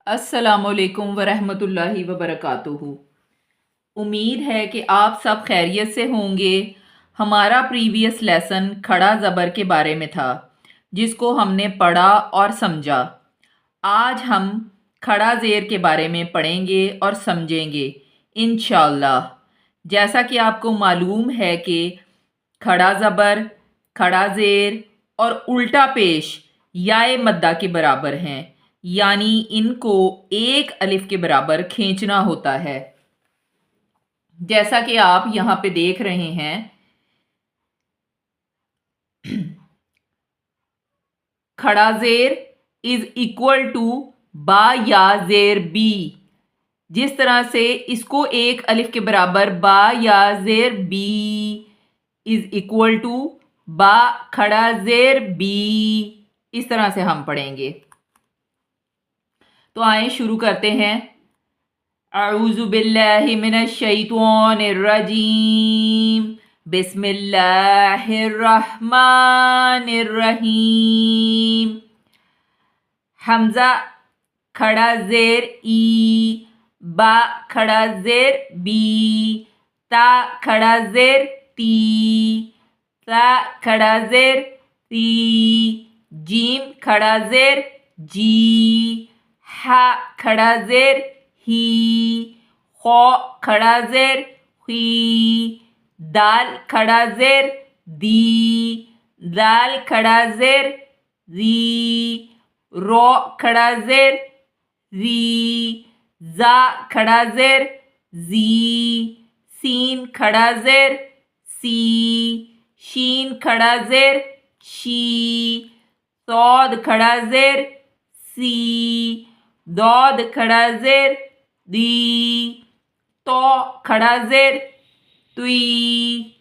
अस्सलामुअलैकुम वरहमतुल्लाहि वबरकातुहू। उम्मीद है कि आप सब खैरियत से होंगे। हमारा प्रीवियस लेसन खड़ा ज़बर के बारे में था, जिसको हमने पढ़ा और समझा। आज हम खड़ा ज़ेर के बारे में पढ़ेंगे और समझेंगे इंशाअल्लाह। जैसा कि आपको मालूम है कि खड़ा ज़बर, खड़ा ज़ेर और उल्टा पेश याए मद्दा के बराबर हैं, यानी इनको एक अलिफ के बराबर खींचना होता है। जैसा कि आप यहाँ पे देख रहे हैं, खड़ा ज़ेर इज इक्वल टू बा या ज़ेर बी। जिस तरह से इसको एक अलिफ के बराबर बा या ज़ेर बी इज इक्वल टू बा खड़ा ज़ेर बी, इस तरह से हम पढ़ेंगे। तो आए शुरू करते हैं। अऊज़ु बिल्लाहि मिनश शैतानिर रजीम, बिस्मिल्लाहिर रहमानिर रहीम। हमजा खड़ा ज़ेर ई, बा खड़ा ज़ेर बी, ता खड़ा ज़ेर ती, ता खड़ा ज़ेर ती, जीम खड़ा ज़ेर जी, हा खड़ा ज़ेर ही, खौ खड़ा ज़ेर ही, दाल खड़ा ज़ेर दी, दाल खड़ा ज़ेर री, रो खड़ा ज़ेर री, जा खड़ा ज़ेर जी, सीन खड़ा ज़ेर सी, शीन खड़ा ज़ेर शी, सौद खड़ा ज़ेर सी, दौद खड़ा ज़ेर दी, तो खड़ा ज़ेर तुई,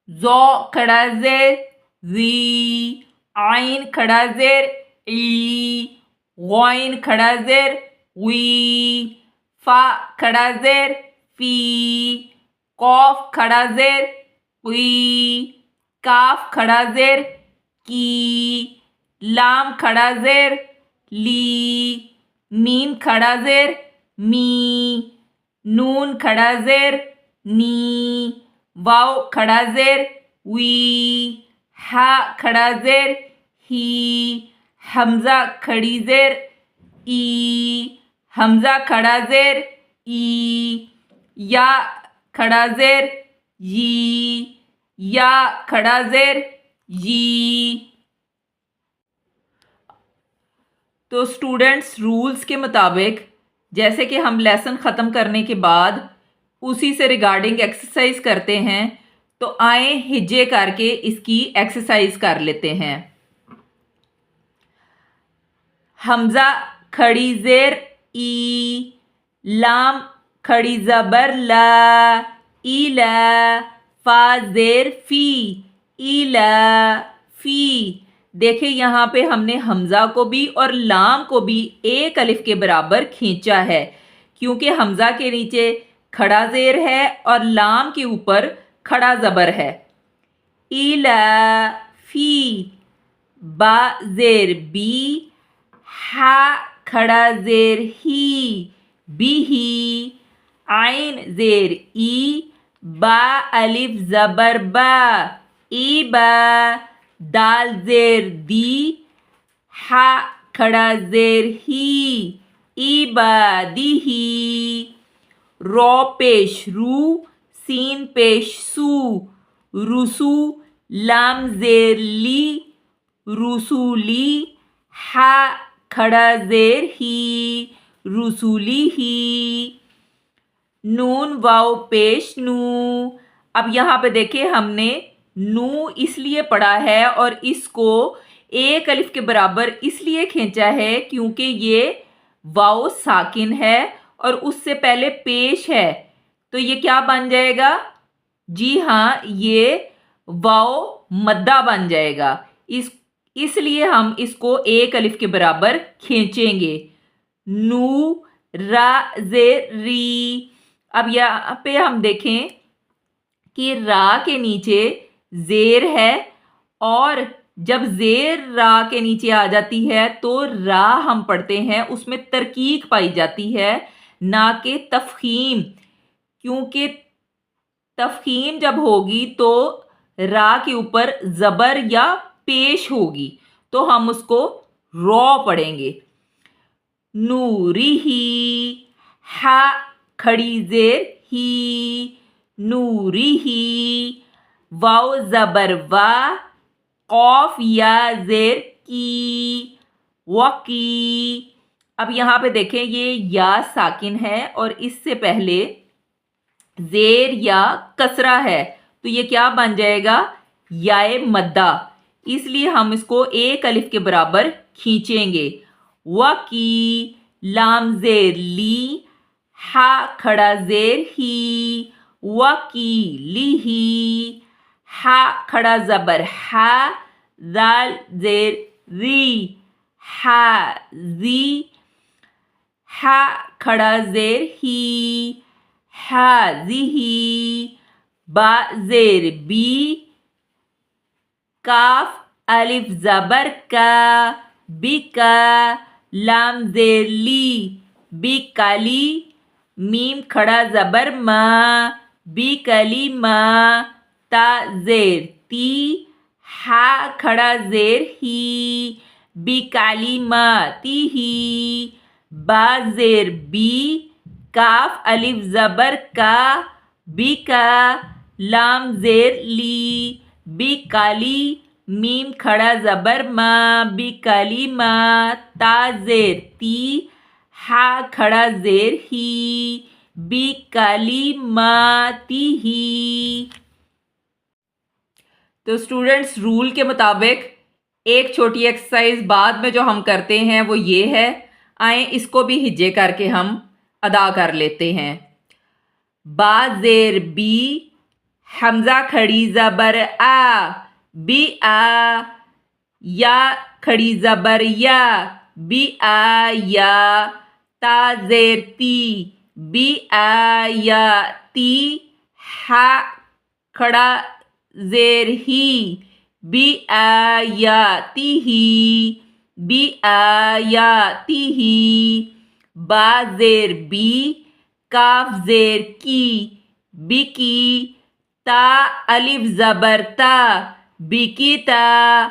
ज़ो खड़ा ज़ेर ज़ी, आइन खड़ा ज़ेर ई, गौइन खड़ा ज़ेर वी, फा खड़ा ज़ेर फी, कौफ खड़ा ज़ेर की, काफ खड़ा ज़ेर की, लाम खड़ा ज़ेर ली, मीम खड़ा ज़ेर मी, नून खड़ा ज़ेर नी, वाव खड़ा ज़ेर वी, हा खड़ा ज़ेर ही, हमज़ा खड़ी ज़ेर ई, हमज़ा खड़ा ज़ेर ई, या खड़ा ज़ेर यी, या खड़ा ज़ेर यी। तो स्टूडेंट्स, रूल्स के मुताबिक जैसे कि हम लेसन ख़त्म करने के बाद उसी से रिगार्डिंग एक्सरसाइज करते हैं, तो आए हिज्जे करके इसकी एक्सरसाइज कर लेते हैं। हमज़ा खड़ी ज़ेर ई, लाम खड़ी ज़बर ला, इला, फा ज़ेर फी, इला फी। देखिए यहाँ पे हमने हमज़ा को भी और लाम को भी एक अलिफ के बराबर खींचा है, क्योंकि हमज़ा के नीचे खड़ा ज़ेर है और लाम के ऊपर खड़ा ज़बर है। इला फी, बा ज़ेर बी, हा खड़ा ज़ेर ही, बिही, आइन ज़ेर ई, बा अलिफ ज़बर बा, ईबा, दाल ज़ेर दी, हा खड़ा ज़ेर ही, ईबादिही, रो पेश रू, सीन पेश सू, रुसू, लाम ज़ेर ली, रुसूली, हा खड़ा ज़ेर ही, रुसूली ही, नून वाव पेश नू। अब यहाँ पे देखिए हमने नू इसलिए पढ़ा है और इसको एक अलिफ के बराबर इसलिए खींचा है क्योंकि ये वाव साकिन है और उससे पहले पेश है, तो ये क्या बन जाएगा? जी हाँ, ये वाव मद्दा बन जाएगा। इसलिए हम इसको एक अलिफ के बराबर खींचेंगे। नू रा जे री। अब यहाँ पे हम देखें कि रा के नीचे ज़ेर है और جب زیر را کے نیچے آ جاتی ہے تو را ہم پڑھتے ہیں اس میں ترکیق پائی جاتی ہے نہ کہ تفخیم، کیونکہ تفخیم جب ہوگی تو را کے اوپر زبر یا پیش ہوگی تو ہم اس کو رو پڑھیں گے. نوری ہی، ہا کھڑی زیر ہی، نوری ہی، واو زبر وا، قوف یا زیر کی، وقی. اب یہاں پہ دیکھیں یہ یا ساکن ہے اور اس سے پہلے زیر یا کسرہ ہے تو یہ کیا بن جائے گا؟ یائے مدہ. اس لیے ہم اس کو ایک الف کے برابر کھینچیں گے. وکی، لام زیر لی، ہا کھڑا زیر ہی، وکی لی ہی، ہا کھڑا زبر ہا، دال زیر ری، ہا زی، ہا کھڑا زیر ہی، ہا زی ہی، با زیر بی، کاف الف زبر کا، بی کا، لام زیر لی، بی کالی، میم کھڑا زبر ما، بی کلی ما، تا زیر تی، ہا کھڑا زیر ہی، بی کالی ما تی ہی، با زیر بی، کاف الف زبر کا، بی کا، لام زیر لی، بی کالی، میم کھڑا زبر ما، بی کالی ما، تا زیر تی، ہا کھڑا زیر ہی، بی کالی ما تی ہی. تو اسٹوڈنٹس رول کے مطابق ایک چھوٹی ایکسرسائز بعد میں جو ہم کرتے ہیں وہ یہ ہے، آئیں اس کو بھی ہجے کر کے ہم ادا کر لیتے ہیں. با زیر بی، حمزہ کھڑی زبر آ، بی آ، یا کھڑی زبر یا، بی آ یا، تا زیر تی، بی آ یا تی، ہا کھڑا زیر ہی، بی آ یا تی ہی، بی آ یا تی ہی، با زیر بی، کاف زیر کی، بی کی، تا الف زبر تا، بی کی تا،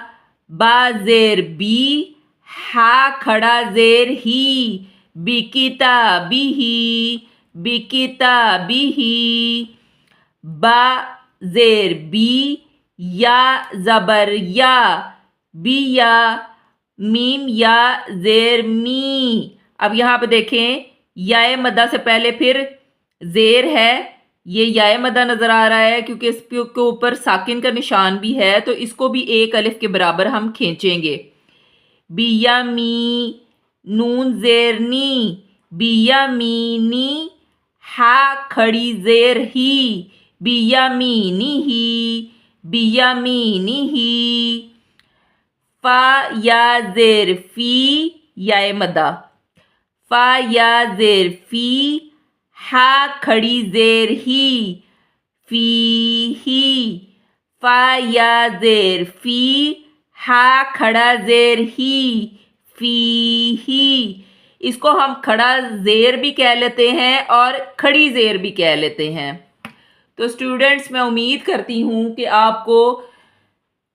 با زیر بی، ہا کھڑا زیر ہی، بی کی تا بی ہی، بی کی تا بی ہی، با زیر بی، یا زبر یا، بی یا، میم یا زیر می. اب یہاں پہ دیکھیں یائے مدہ سے پہلے پھر زیر ہے، یہ یائے مدہ نظر آ رہا ہے کیونکہ اس کے اوپر ساکن کا نشان بھی ہے تو اس کو بھی ایک الف کے برابر ہم کھینچیں گے. بیا می، نون زیر نی، بیا می نی، ہا کھڑی زیر ہی، بیا می نی ہی، بیا می نی ہی، فا یا زیر فی، یائے مدہ، فا یا زیر فی، ہا کھڑی زیر ہی، فی ہی، فا یا زیر فی، ہا کھڑا زیر ہی، فی ہی. اس کو ہم کھڑا زیر بھی کہہ لیتے ہیں اور کھڑی زیر بھی کہہ لیتے ہیں. تو اسٹوڈنٹس میں امید کرتی ہوں کہ آپ کو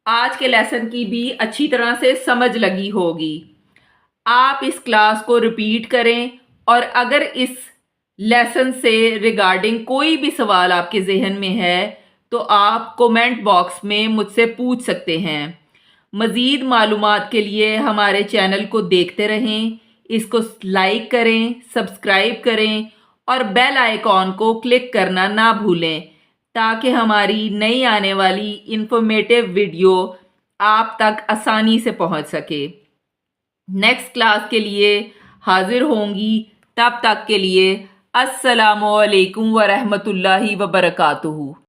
آج کے لیسن کی بھی اچھی طرح سے سمجھ لگی ہوگی. آپ اس کلاس کو ریپیٹ کریں اور اگر اس لیسن سے ریگارڈنگ کوئی بھی سوال آپ کے ذہن میں ہے تو آپ کومنٹ باکس میں مجھ سے پوچھ سکتے ہیں. مزید معلومات کے لیے ہمارے چینل کو دیکھتے رہیں، اس کو لائک کریں، سبسکرائب کریں اور بیل آئیکن کو کلک کرنا نہ بھولیں تاکہ ہماری نئی آنے والی انفارمیٹیو ویڈیو آپ تک آسانی سے پہنچ سکے. نیکسٹ کلاس کے لیے حاضر ہوں گی، تب تک کے لیے السلام علیکم ورحمۃ اللہ وبرکاتہ.